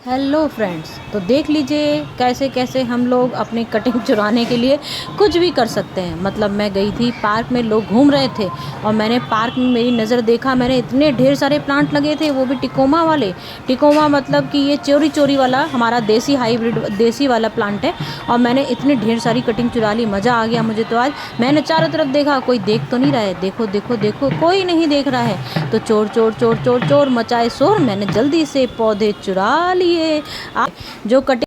Hello friends, तो देख लीजिए कैसे कैसे हम लोग अपनी कटिंग चुराने के लिए कुछ भी कर सकते हैं। मतलब मैं गई थी पार्क में, लोग घूम रहे थे और मैंने पार्क में मेरी नज़र देखा, मैंने इतने ढेर सारे प्लांट लगे थे, वो भी टिकोमा वाले। टिकोमा मतलब कि ये चोरी चोरी वाला हमारा देसी हाइब्रिड देसी वाला प्लांट है। और मैंने इतनी ढेर सारी कटिंग चुरा ली, मज़ा आ गया मुझे तो। आज मैंने चारों तरफ देखा, कोई देख तो नहीं रहा है, देखो देखो देखो कोई नहीं देख रहा है। तो चोर चोर चोर चोर चोर मचाए शोर, मैंने जल्दी से पौधे चुरा लिए। जो कटिंग।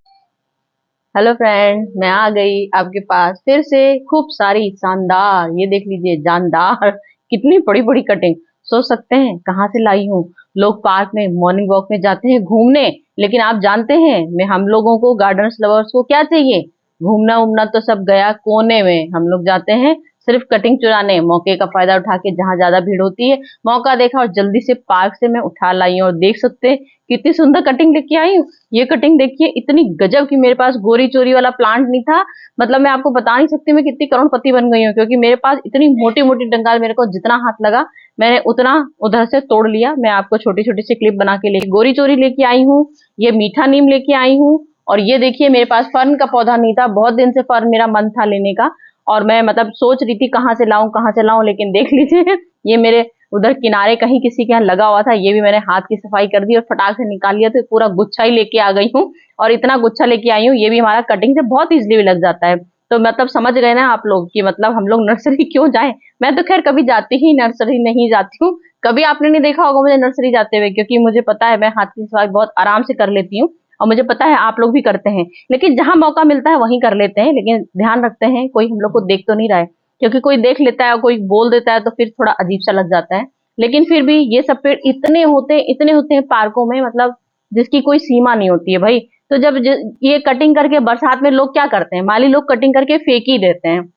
हेलो फ्रेंड, मैं आ गई आपके पास फिर से खूब सारी शानदार, ये देख लीजिए जानदार कितनी बड़ी बड़ी कटिंग। सोच सकते हैं कहाँ से लाई हूँ। लोग पार्क में मॉर्निंग वॉक में जाते हैं घूमने, लेकिन आप जानते हैं मैं हम लोगों को गार्डन्स लवर्स को क्या चाहिए? घूमना उमना तो सब गया कोने में, हम लोग जाते हैं सिर्फ कटिंग चुराने। मौके का फायदा उठा के जहां ज्यादा भीड़ होती है, मौका देखा और जल्दी से पार्क से मैं उठा लाई हूँ। और देख सकते हैं कितनी सुंदर कटिंग लेके आई हूँ। ये कटिंग देखिए इतनी गजब की, मेरे पास गोरी चोरी वाला प्लांट नहीं था। मतलब मैं आपको बता नहीं सकती मैं कितनी करोड़पति बन गई हूँ, क्योंकि मेरे पास इतनी मोटी मोटी डंगाल, मेरे को जितना हाथ लगा मैंने उतना उधर से तोड़ लिया। मैं आपको छोटी छोटी सी क्लिप बना के ले गोरी चोरी लेके आई हूँ। ये मीठा नीम लेके आई हूँ। और ये देखिए मेरे पास फर्न का पौधा नहीं था, बहुत दिन से फर्न मेरा मन था लेने का। और मैं मतलब सोच रही थी कहाँ से लाऊं कहाँ से लाऊं, लेकिन देख लीजिए ये मेरे उधर किनारे कहीं किसी के यहाँ लगा हुआ था। ये भी मैंने हाथ की सफाई कर दी और फटाक से निकाल लिया, तो पूरा गुच्छा ही लेके आ गई हूँ। और इतना गुच्छा लेके आई हूँ, ये भी हमारा कटिंग से बहुत इजीली भी लग जाता है। तो मतलब समझ गए ना आप लोग कि मतलब हम लोग नर्सरी क्यों जाएं। मैं तो खैर कभी जाती ही नर्सरी नहीं जाती हूँ। कभी आपने नहीं देखा होगा मुझे नर्सरी जाते हुए, क्योंकि मुझे पता है मैं हाथ की सफाई बहुत आराम से कर लेती हूँ। और मुझे पता है आप लोग भी करते हैं, लेकिन जहां मौका मिलता है वहीं कर लेते हैं। लेकिन ध्यान रखते हैं कोई हम लोग को देख तो नहीं रहा है, क्योंकि कोई देख लेता है और कोई बोल देता है तो फिर थोड़ा अजीब सा लग जाता है। लेकिन फिर भी ये सब पेड़ इतने होते हैं पार्कों में, मतलब जिसकी कोई सीमा नहीं होती है भाई। तो जब ये कटिंग करके बरसात में लोग क्या करते हैं, माली लोग कटिंग करके फेंक ही देते हैं।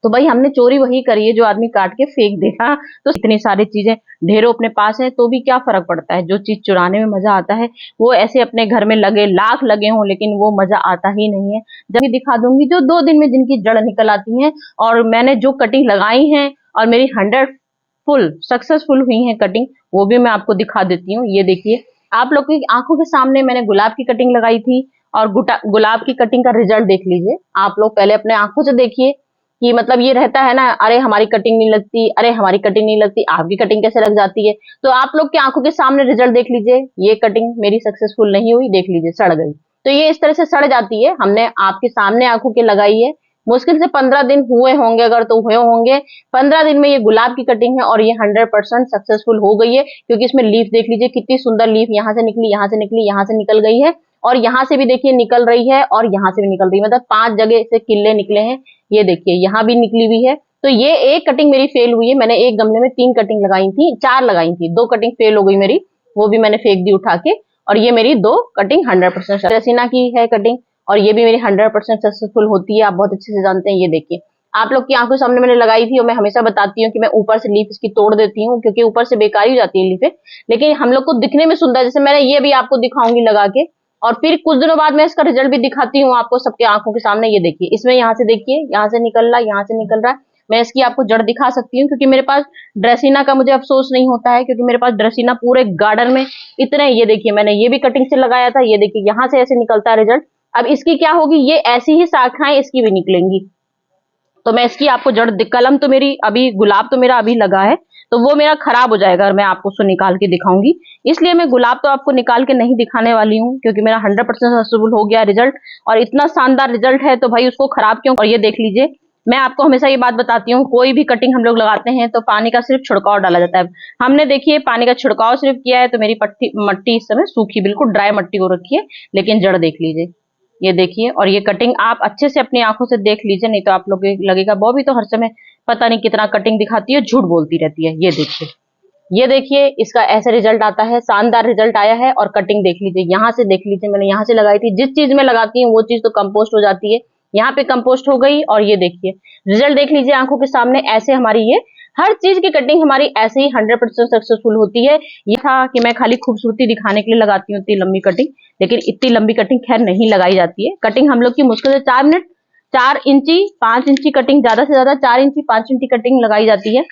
तो भाई हमने चोरी वही करी है जो आदमी काट के फेंक देगा। तो इतनी सारी चीजें ढेरों अपने पास है तो भी क्या फर्क पड़ता है। जो चीज चुराने में मजा आता है वो ऐसे अपने घर में लगे लाख लगे हों, लेकिन वो मजा आता ही नहीं है। जब भी दिखा दूंगी जो 2 दिन में जिनकी जड़ निकल आती है। और मैंने जो कटिंग लगाई है और मेरी 100 फुल सक्सेसफुल हुई है कटिंग, वो भी मैं आपको दिखा देती हूँ। ये देखिए आप लोग की आंखों के सामने मैंने गुलाब की कटिंग लगाई थी। और गुलाब की कटिंग का रिजल्ट देख लीजिए आप लोग, पहले अपने आंखों से देखिए कि मतलब ये रहता है ना, अरे हमारी कटिंग नहीं लगती, अरे हमारी कटिंग नहीं लगती, आपकी कटिंग कैसे लग जाती है। तो आप लोग की आंखों के सामने रिजल्ट देख लीजिए। ये कटिंग मेरी सक्सेसफुल नहीं हुई, देख लीजिए सड़ गई। तो ये इस तरह से सड़ जाती है, हमने आपके सामने आंखों के लगाई है। मुश्किल से 15 दिन हुए होंगे, अगर तो हुए होंगे। 15 दिन में ये गुलाब की कटिंग है और ये 100% सक्सेसफुल हो गई है, क्योंकि इसमें लीफ देख लीजिए कितनी सुंदर लीफ यहाँ से निकली, यहाँ से निकली, यहाँ से निकल गई है। और यहाँ से भी देखिए निकल रही है और यहाँ से भी निकल रही है, मतलब 5 जगह से किले निकले हैं। ये देखिए यहाँ भी निकली हुई है। तो ये एक कटिंग मेरी फेल हुई है। मैंने एक गमले में 3 कटिंग लगाई थी, 4 लगाई थी, 2 कटिंग फेल हो गई मेरी, वो भी मैंने फेंक दी उठा के। और ये मेरी 2 कटिंग 100% रेसिना की है कटिंग, और ये भी मेरी 100% सक्सेसफुल होती है, आप बहुत अच्छे से जानते हैं। ये देखिए आप लोग की आंखों सामने मैंने लगाई थी। और मैं हमेशा बताती हूँ कि मैं ऊपर से लीफ इसकी तोड़ देती हूँ, क्योंकि ऊपर से बेकार हो जाती है लीफें, लेकिन हम लोग को दिखने में सुंदर। जैसे मैंने ये भी आपको दिखाऊंगी लगा के, और फिर कुछ दिनों बाद मैं इसका रिजल्ट भी दिखाती हूँ आपको सबके आंखों के सामने। ये देखिए इसमें यहाँ से देखिए, यहाँ से निकल रहा है, यहाँ से निकल रहा है। मैं इसकी आपको जड़ दिखा सकती हूँ, क्योंकि मेरे पास ड्रेसिना का मुझे अफसोस नहीं होता है, क्योंकि मेरे पास ड्रेसिना पूरे गार्डन में इतने। ये देखिए मैंने ये भी कटिंग से लगाया था। ये देखिए यहाँ से ऐसे निकलता है रिजल्ट। अब इसकी क्या होगी, ये ऐसी ही शाखाएं इसकी भी निकलेंगी। तो मैं इसकी आपको जड़ कलम तो मेरी अभी, गुलाब तो मेरा अभी लगा है, तो वो मेरा खराब हो जाएगा अगर मैं आपको उसको निकाल के दिखाऊंगी। इसलिए मैं गुलाब तो आपको निकाल के नहीं दिखाने वाली हूँ, क्योंकि मेरा 100% सक्सेसफुल हो गया रिजल्ट। और इतना शानदार रिजल्ट है तो भाई उसको खराब क्यों। और ये देख लीजिए मैं आपको हमेशा ये बात बताती हूँ, कोई भी कटिंग हम लोग लगाते हैं तो पानी का सिर्फ छिड़काव डाला जाता है। हमने देखिए पानी का छिड़काव सिर्फ किया है, तो मेरी मट्टी इस समय सूखी, बिल्कुल ड्राई मट्टी हो रखी है, लेकिन जड़ देख लीजिए। ये देखिए, और ये कटिंग आप अच्छे से अपनी आंखों से देख लीजिए, नहीं तो आप लोग लगेगा वो भी तो हर समय पता नहीं कितना कटिंग दिखाती है, झूठ बोलती रहती है। ये देखिए, ये देखिए इसका ऐसे रिजल्ट आता है, शानदार रिजल्ट आया है। और कटिंग देख लीजिए, यहाँ से देख लीजिए, मैंने यहाँ से लगाई थी। जिस चीज में लगाती हूँ वो चीज तो कंपोस्ट हो जाती है, यहाँ पे कंपोस्ट हो गई। और ये देखिए रिजल्ट देख लीजिए आंखों के सामने, ऐसे हमारी ये हर चीज की कटिंग हमारी ऐसे ही 100% सक्सेसफुल होती है। ये था कि मैं खाली खूबसूरती दिखाने के लिए लगाती हूँ इतनी लंबी कटिंग, लेकिन इतनी लंबी कटिंग खैर नहीं लगाई जाती है। कटिंग हम लोग की मुश्किल से 4 मिनट, 4 इंची 5 इंची कटिंग, ज्यादा से ज्यादा 4 इंची 5 इंची कटिंग लगाई जाती है।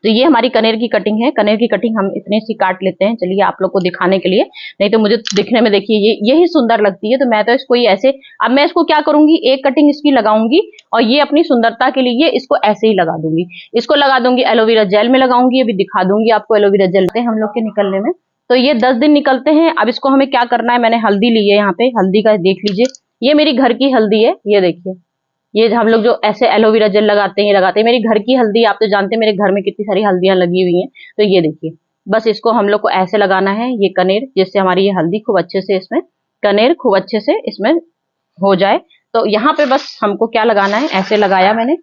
तो ये हमारी कनेर की कटिंग है। कनेर की कटिंग हम इतने सी काट लेते हैं, चलिए आप लोग को दिखाने के लिए, नहीं तो मुझे दिखने में देखिए ये यही सुंदर लगती है, तो मैं तो इसको ही ऐसे, अब मैं इसको क्या करूंगी, एक कटिंग इसकी लगाऊंगी और ये अपनी सुंदरता के लिए इसको ऐसे ही लगा दूंगी। इसको लगा दूंगी एलोवेरा जेल में लगाऊंगी, अभी दिखा दूंगी आपको एलोवेरा जेल से हम लोग के निकलने में। तो ये 10 दिन निकलते हैं। अब इसको हमें क्या करना है, मैंने हल्दी ली है, यहाँ पे हल्दी का देख लीजिए, ये मेरी घर की हल्दी है, ये देखिए, ये हम लोग जो ऐसे एलोवेरा जेल लगाते हैं, लगाते हैं, मेरी घर की हल्दी, आप तो जानते हैं मेरे घर में कितनी सारी हल्दियां लगी हुई हैं। तो ये देखिए, बस इसको हम लोग को ऐसे लगाना है, ये कनेर, जिससे हमारी ये हल्दी खूब अच्छे से इसमें, कनेर खूब अच्छे से इसमें हो जाए। तो यहाँ पे बस हमको क्या लगाना है, ऐसे लगाया मैंने,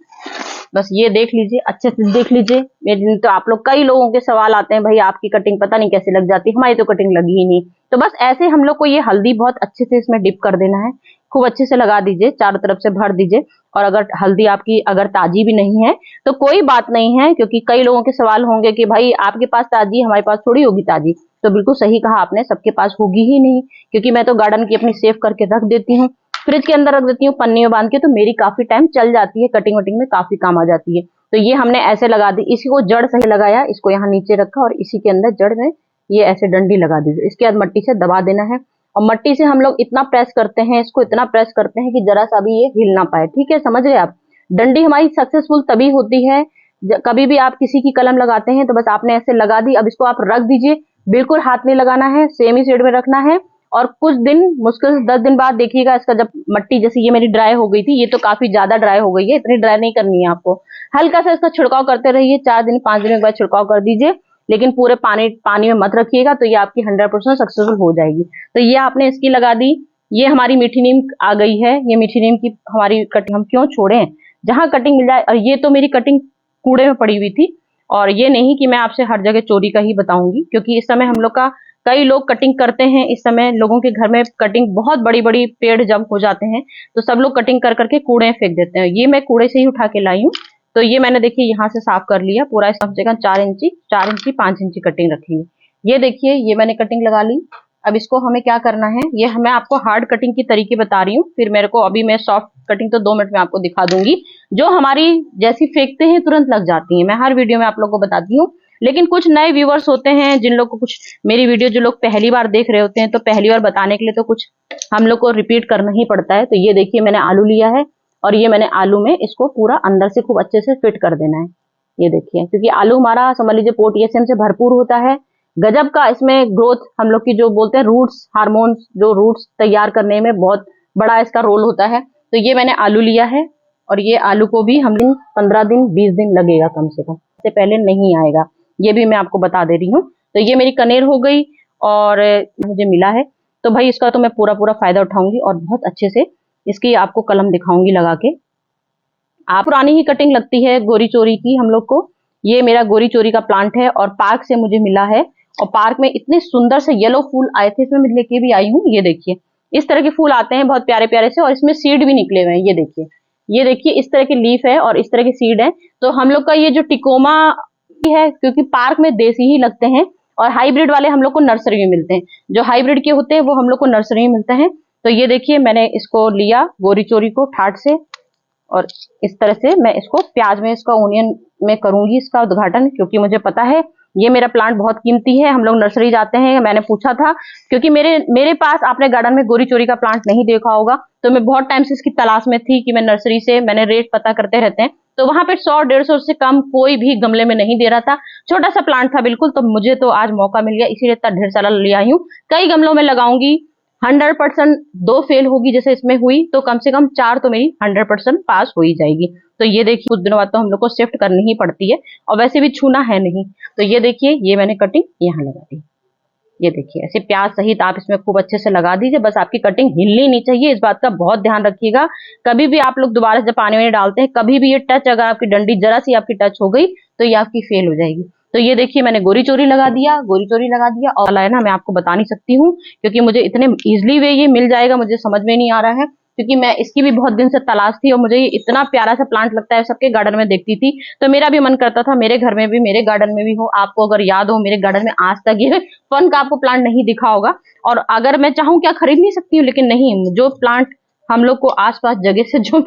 बस ये देख लीजिए, अच्छे से देख लीजिए। मेरे तो आप लोग, कई लोगों के सवाल आते हैं, भाई आपकी कटिंग पता नहीं कैसे लग जाती, हमारी तो कटिंग लगी ही नहीं। तो बस ऐसे हम लोग को ये हल्दी बहुत अच्छे से इसमें डिप कर देना है, खूब अच्छे से लगा दीजिए, चारों तरफ से भर दीजिए। और अगर हल्दी आपकी अगर ताजी भी नहीं है तो कोई बात नहीं है, क्योंकि कई लोगों के सवाल होंगे कि भाई आपके पास ताजी, हमारे पास थोड़ी होगी ताजी। तो बिल्कुल सही कहा आपने, सबके पास होगी ही नहीं, क्योंकि मैं तो गार्डन की अपनी सेव करके रख देती हूँ, फ्रिज के अंदर रख देती हूँ पन्नी में बांध के, तो मेरी काफी टाइम चल जाती है, कटिंग वटिंग में काफी काम आ जाती है। तो ये हमने ऐसे लगा दी, इसी को जड़ सही लगाया, इसको यहाँ नीचे रखा और इसी के अंदर जड़ में ये ऐसे डंडी लगा दीजिए। इसके बाद मट्टी से दबा देना है, और मट्टी से हम लोग इतना प्रेस करते हैं, इसको इतना प्रेस करते हैं कि जरा सा भी ये हिल ना पाए, ठीक है, समझ रहे आप। डंडी हमारी सक्सेसफुल तभी होती है, कभी भी आप किसी की कलम लगाते हैं तो बस आपने ऐसे लगा दी, अब इसको आप रख दीजिए, बिल्कुल हाथ नहीं लगाना है, सेम ही साइड में रखना है। और कुछ दिन, मुश्किल से 10 दिन बाद देखिएगा इसका, जब मट्टी जैसे ये मेरी ड्राई हो गई थी, ये तो काफी ज्यादा ड्राई हो गई है, इतनी ड्राई नहीं करनी है आपको, हल्का सा इसका छिड़काव करते रहिए, 4 दिन 5 दिन के बाद छिड़काव कर दीजिए, लेकिन पूरे पानी में मत रखिएगा, तो ये आपकी 100% सक्सेसफुल हो जाएगी। तो ये आपने इसकी लगा दी। ये हमारी मीठी नीम आ गई है, ये मीठी नीम की हमारी कटिंग हम क्यों छोड़े, जहां कटिंग मिल जाए। और ये तो मेरी कटिंग कूड़े में पड़ी हुई थी, और ये नहीं कि मैं आपसे हर जगह चोरी का ही बताऊंगी, क्योंकि इस समय हम लोग का, कई लोग कटिंग करते हैं, इस समय लोगों के घर में कटिंग, बहुत बड़ी बड़ी पेड़ जब हो जाते हैं तो सब लोग कटिंग कर करके कूड़े में फेंक देते हैं। ये मैं कूड़े से ही उठा के लाई हूँ। तो ये मैंने देखिए यहाँ से साफ कर लिया पूरा, कम से कम 4 इंची 5 इंची कटिंग रखी है। ये देखिए, ये मैंने कटिंग लगा ली। अब इसको हमें क्या करना है, ये मैं आपको हार्ड कटिंग की तरीके बता रही हूँ, फिर मेरे को, अभी मैं सॉफ्ट कटिंग तो 2 मिनट में आपको दिखा दूंगी, जो हमारी जैसी फेंकते हैं तुरंत लग जाती है, मैं हर वीडियो में आप लोग को बताती हूँ। लेकिन कुछ नए व्यूवर्स होते हैं, जिन लोग को कुछ मेरी वीडियो, जो लोग पहली बार देख रहे होते हैं, तो पहली बार बताने के लिए तो कुछ हम लोग को रिपीट करना ही पड़ता है। तो ये देखिए, मैंने आलू लिया है, और ये मैंने आलू में इसको पूरा अंदर से खूब अच्छे से फिट कर देना है। ये देखिए, क्योंकि आलू हमारा समझ लीजिए पोटेशियम से भरपूर होता है, गजब का इसमें ग्रोथ, हम लोग की जो बोलते हैं रूट्स, हार्मोन्स, जो रूट्स तैयार करने में बहुत बड़ा इसका रोल होता है। तो ये मैंने आलू लिया है, और ये आलू को भी हम 15 दिन 20 दिन लगेगा कम से कम, इससे पहले नहीं आएगा, ये भी मैं आपको बता दे रही हूँ। तो ये मेरी कनेर हो गई, और मुझे मिला है, तो भाई इसका तो मैं पूरा पूरा फायदा उठाऊंगी, और बहुत अच्छे से इसकी आपको कलम दिखाऊंगी लगा के। आप पुरानी ही कटिंग लगती है गोरी चोरी की हम लोग को। ये मेरा गोरी चोरी का प्लांट है, और पार्क से मुझे मिला है, और पार्क में इतने सुंदर से येलो फूल आए थे, इसमें मैं लेके भी आई हूँ। ये देखिए, इस तरह के फूल आते हैं बहुत प्यारे प्यारे से, और इसमें सीड भी निकले हुए हैं। ये देखिए, ये देखिए, इस तरह के लीफ है और इस तरह के सीड है। तो हम लोग का ये जो टिकोमा है, क्योंकि पार्क में देसी ही लगते हैं, और हाइब्रिड वाले हम लोग को नर्सरी में मिलते हैं, जो हाइब्रिड के होते हैं वो हम लोग को नर्सरी में मिलते हैं। तो ये देखिए, मैंने इसको लिया गोरी चोरी को ठाट से, और इस तरह से मैं इसको प्याज में, इसका ओनियन में करूंगी इसका उद्घाटन, क्योंकि मुझे पता है ये मेरा प्लांट बहुत कीमती है। हम लोग नर्सरी जाते हैं, मैंने पूछा था, क्योंकि मेरे पास आपने गार्डन में गोरी चोरी का प्लांट नहीं देखा होगा, तो मैं बहुत टाइम से इसकी तलाश में थी कि मैं नर्सरी से, मैंने रेट पता करते रहते हैं, तो वहां पे 100-150 से कम कोई भी गमले में नहीं दे रहा था, छोटा सा प्लांट था बिल्कुल। तो मुझे तो आज मौका मिल गया, इसीलिए इतना ढेर सारा ले आई हूँ। कई गमलों में लगाऊंगी, 100% 2 फेल होगी, जैसे इसमें हुई, तो कम से कम 4 तो मेरी 100% पास हो ही जाएगी। तो ये देखिए, कुछ दिनों बाद तो हम लोग को शिफ्ट करनी ही पड़ती है, और वैसे भी छूना है नहीं। तो ये देखिए, ये मैंने कटिंग यहाँ लगा दी। ये देखिए, ऐसे प्याज सहित आप इसमें खूब अच्छे से लगा दीजिए, बस आपकी कटिंग हिलनी नहीं चाहिए, इस बात का बहुत ध्यान रखिएगा। कभी भी आप लोग दोबारा जब पानी में डालते हैं, कभी भी ये टच, अगर आपकी डंडी जरा सी आपकी टच हो गई तो ये आपकी फेल हो जाएगी। तो ये देखिए, मैंने गोरी चोरी लगा दिया, गोरी चोरी लगा दिया, और है ना, मैं आपको बता नहीं सकती हूँ, क्योंकि मुझे इतने इजिली वे ये मिल जाएगा, मुझे समझ में नहीं आ रहा है, क्योंकि मैं इसकी भी बहुत दिन से तलाश थी, और मुझे ये इतना प्यारा सा प्लांट लगता है, सबके गार्डन में देखती थी, तो मेरा भी मन करता था मेरे घर में भी, मेरे गार्डन में भी हो। आपको अगर याद हो, मेरे गार्डन में आज तक ये फन का आपको प्लांट नहीं दिखा होगा, और अगर मैं चाहूँ क्या खरीद नहीं सकती हूँ, लेकिन नहीं, जो प्लांट हम लोग को आसपास जगह से जो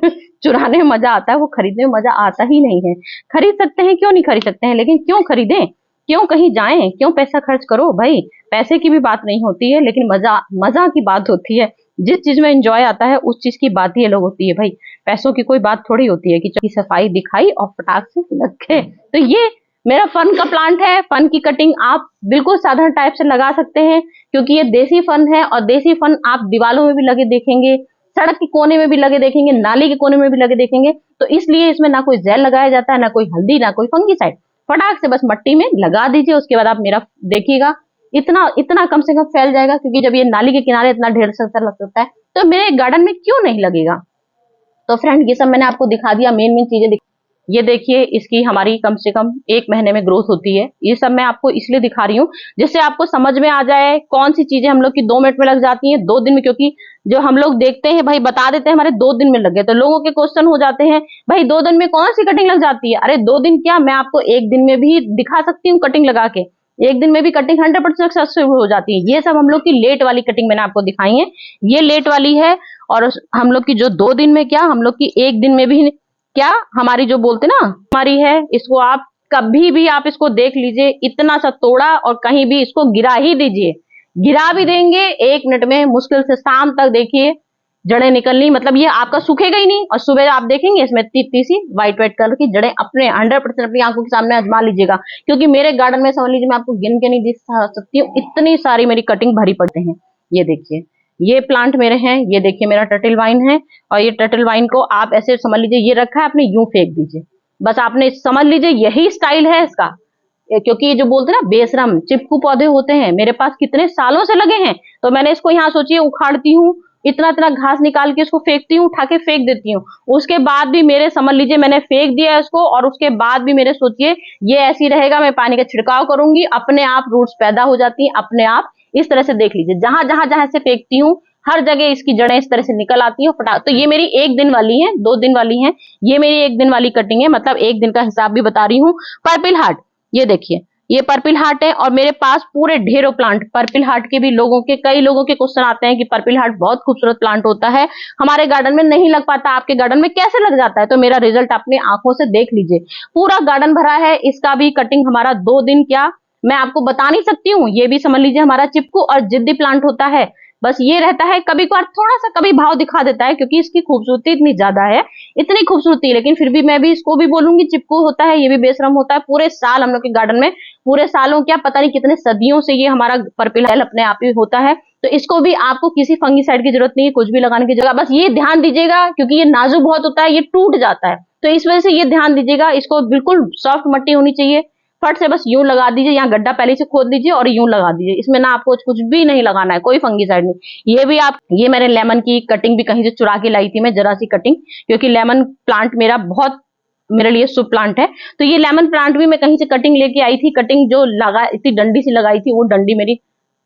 चुराने में मजा आता है वो खरीदने में मजा आता ही नहीं है। खरीद सकते हैं, क्यों नहीं खरीद सकते हैं, लेकिन क्यों खरीदें, क्यों कहीं जाएं, क्यों पैसा खर्च करो भाई। पैसे की भी बात नहीं होती है, लेकिन मजा मजा की बात होती है। जिस चीज में एंजॉय आता है उस चीज की बात ही अलग होती है भाई। पैसों की कोई बात थोड़ी होती है कि चौकी सफाई दिखाई और फटाक से लग गए। तो ये मेरा फन का प्लांट है। फन की कटिंग आप बिल्कुल साधारण टाइप से लगा सकते हैं, क्योंकि ये देसी फन है, और देसी फन आप दीवारों में भी लगे देखेंगे, सड़क के कोने में भी लगे देखेंगे, नाली के कोने में भी लगे देखेंगे। तो इसलिए इसमें ना कोई जेल लगाया जाता है, ना कोई हल्दी, ना कोई फंगीसाइड। फटाक से बस मट्टी में लगा दीजिए। उसके बाद आप मेरा देखिएगा इतना इतना कम से कम फैल जाएगा, क्योंकि जब ये नाली के किनारे इतना ढेर सारा लग सकता है तो मेरे गार्डन में क्यों नहीं लगेगा। तो फ्रेंड ये सब मैंने आपको दिखा दिया, मेन मेन चीजें। ये देखिए इसकी हमारी कम से कम 1 महीने में ग्रोथ होती है। ये सब मैं आपको इसलिए दिखा रही हूँ जिससे आपको समझ में आ जाए कौन सी चीजें हम लोग की 2 मिनट में लग जाती हैं, 2 दिन में। क्योंकि जो हम लोग देखते हैं भाई बता देते हैं हमारे 2 दिन में लग गए, तो लोगों के क्वेश्चन हो जाते हैं भाई 2 दिन में कौन सी कटिंग लग जाती है। अरे 2 दिन क्या, मैं आपको 1 दिन में भी दिखा सकती हूँ कटिंग लगा के। 1 दिन में भी कटिंग 100% सक्सेसफुल हो जाती है। ये सब हम लोग की लेट वाली कटिंग मैंने आपको दिखाई है, ये लेट वाली है। और हम लोग की जो 2 दिन में क्या, हम लोग की 1 दिन में भी क्या, हमारी जो बोलते ना हमारी है, इसको आप कभी भी आप इसको देख लीजिए, इतना सा तोड़ा और कहीं भी इसको गिरा ही दीजिए, गिरा भी देंगे 1 मिनट में मुश्किल से शाम तक देखिए जड़ें निकलनी, मतलब ये आपका सूखेगा ही नहीं। और सुबह आप देखेंगे इसमें इतनी सी व्हाइट व्हाइट कलर की जड़ें अपने 100% अपनी आंखों के सामने आजमा लीजिएगा। क्योंकि मेरे गार्डन में समझ लीजिए मैं आपको गिन के नहीं दिखा सकती हूँ, इतनी सारी मेरी कटिंग भरी पड़ते हैं। ये देखिए ये प्लांट मेरे हैं, ये देखिए मेरा टर्टल वाइन है। और ये टर्टल वाइन को आप ऐसे समझ लीजिए ये रखा है, आपने यूं फेंक दीजिए, बस आपने समझ लीजिए यही स्टाइल है इसका। क्योंकि ये जो बोलते हैं ना बेशरम चिपकू पौधे होते हैं, मेरे पास कितने सालों से लगे हैं, तो मैंने इसको यहाँ सोचिए उखाड़ती हूँ, इतना इतना घास निकाल के इसको फेंकती हूँ, उठा के फेंक देती हूँ। उसके बाद भी मेरे समझ लीजिए मैंने फेंक दिया इसको, और उसके बाद भी मेरे सोचिए ये ऐसी रहेगा, मैं पानी का छिड़काव करूंगी, अपने आप रूट्स पैदा हो जाती हैं अपने आप। इस तरह से देख लीजिए जहां जहां जहां से फेंकती हूँ हर जगह इसकी जड़ें इस तरह से निकल आती हैं फटाक। तो ये मेरी 1 दिन वाली है, 2 दिन वाली है, ये मेरी 1 दिन वाली कटिंग है, मतलब 1 दिन का हिसाब भी बता रही हूँ। पर्पल हार्ट, ये देखिए ये पर्पल हार्ट है, और मेरे पास पूरे ढेरों प्लांट पर्पल हार्ट के भी कई लोगों के क्वेश्चन आते हैं कि पर्पल हार्ट बहुत खूबसूरत प्लांट होता है, हमारे गार्डन में नहीं लग पाता, आपके गार्डन में कैसे लग जाता है। तो मेरा रिजल्ट अपनी आंखों से देख लीजिए, पूरा गार्डन भरा है। इसका भी कटिंग हमारा 2 दिन क्या मैं आपको बता नहीं सकती हूँ। ये भी समझ लीजिए हमारा चिपकू और जिद्दी प्लांट होता है। बस ये रहता है कभी कभार थोड़ा सा कभी भाव दिखा देता है, क्योंकि इसकी खूबसूरती इतनी ज्यादा है, इतनी खूबसूरती, लेकिन फिर भी मैं भी इसको भी बोलूंगी चिपकू होता है, ये भी बेशरम होता है। पूरे साल हम लोग के गार्डन में, पूरे सालों क्या पता नहीं कितने सदियों से ये हमारा पर्पल हेल अपने आप ही होता है। तो इसको भी आपको किसी फंगीसाइड की जरूरत नहीं है, कुछ भी लगाने की जगह बस ये ध्यान दीजिएगा, क्योंकि ये नाजुक बहुत होता है, ये टूट जाता है, तो इस वजह से ये ध्यान दीजिएगा। इसको बिल्कुल सॉफ्ट मट्टी होनी चाहिए, फट से बस यूं लगा दीजिए, यहाँ गड्ढा पहले से खोद दीजिए और यूं लगा दीजिए। इसमें ना आपको कुछ भी नहीं लगाना है, कोई फंगीसाइड नहीं। ये भी आप, ये मैंने लेमन की कटिंग भी कहीं से चुरा के लाई थी मैं, जरा सी कटिंग, क्योंकि लेमन प्लांट मेरा बहुत मेरे लिए शुभ प्लांट है। तो ये लेमन प्लांट भी मैं कहीं से कटिंग लेके आई थी। कटिंग जो लगाई थी डंडी से लगाई थी, वो डंडी मेरी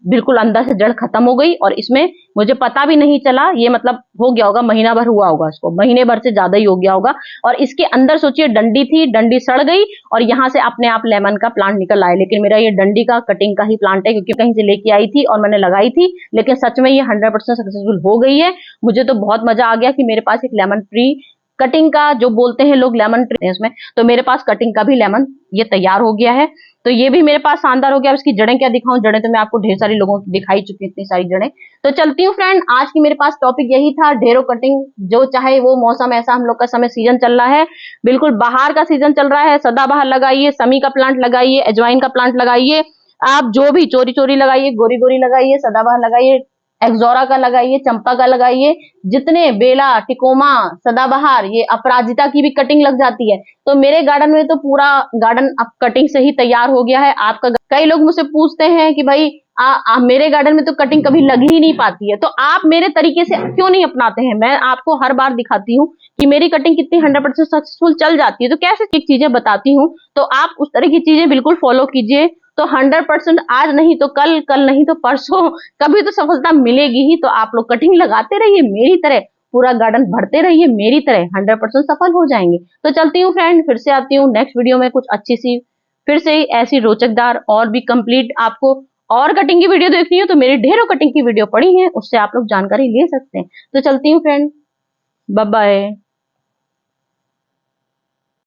बिल्कुल अंदर से जड़ खत्म हो गई, और इसमें मुझे पता भी नहीं चला। ये मतलब हो गया होगा महीना भर हुआ होगा इसको, महीने भर से ज्यादा ही हो गया होगा। और इसके अंदर सोचिए डंडी थी, डंडी सड़ गई और यहाँ से अपने आप लेमन का प्लांट निकल आए। लेकिन मेरा ये डंडी का कटिंग का ही प्लांट है, क्योंकि कहीं से लेके आई थी और मैंने लगाई थी। लेकिन सच में ये 100% सक्सेसफुल हो गई है। मुझे तो बहुत मजा आ गया कि मेरे पास एक लेमन ट्री कटिंग का, जो बोलते हैं लोग लेमन ट्री इसमें, तो मेरे पास कटिंग का भी लेमन ये तैयार हो गया है। तो ये भी मेरे पास शानदार हो गया। इसकी जड़ें क्या दिखाऊं, जड़ें तो मैं आपको ढेर सारी लोगों की दिखाई चुकी हूं, इतनी सारी जड़ें। तो चलती हूँ फ्रेंड, आज की मेरे पास टॉपिक यही था, ढेरों कटिंग। जो चाहे वो मौसम, ऐसा हम लोग का समय सीजन चल रहा है, बिल्कुल बाहर का सीजन चल रहा है। सदाबहार लगाइए, समी का प्लांट लगाइए, अजवाइन का प्लांट लगाइए, आप जो भी चोरी चोरी लगाइए, गोरी गोरी लगाइए, सदाबहार लगाइए, एक्सोरा का लगाइए, चंपा का लगाइए, जितने बेला, टिकोमा, सदाबहार, ये अपराजिता की भी कटिंग लग जाती है। तो मेरे गार्डन में तो पूरा गार्डन अब कटिंग से ही तैयार हो गया है। आपका, कई लोग मुझसे पूछते हैं कि भाई मेरे गार्डन में तो कटिंग कभी लग ही नहीं पाती है, तो आप मेरे तरीके से क्यों नहीं अपनाते हैं। मैं आपको हर बार दिखाती हूँ कि मेरी कटिंग कितनी 100% सक्सेसफुल चल जाती है, तो कैसे चीजें बताती हूँ, तो आप उस तरह की चीजें बिल्कुल फॉलो कीजिए। तो 100% आज नहीं तो कल, कल नहीं तो परसों, कभी तो सफलता मिलेगी ही। तो आप लोग कटिंग लगाते रहिए मेरी तरह, पूरा गार्डन भरते रहिए मेरी तरह, 100% सफल हो जाएंगे। तो चलती हूँ फ्रेंड, फिर से आती हूँ नेक्स्ट वीडियो में कुछ अच्छी सी, फिर से ऐसी रोचकदार और भी कंप्लीट। आपको और कटिंग की वीडियो देखनी हो तो मेरी ढेरों कटिंग की वीडियो पड़ी है, उससे आप लोग जानकारी ले सकते हैं। तो चलती हूँ फ्रेंड। Bye bye.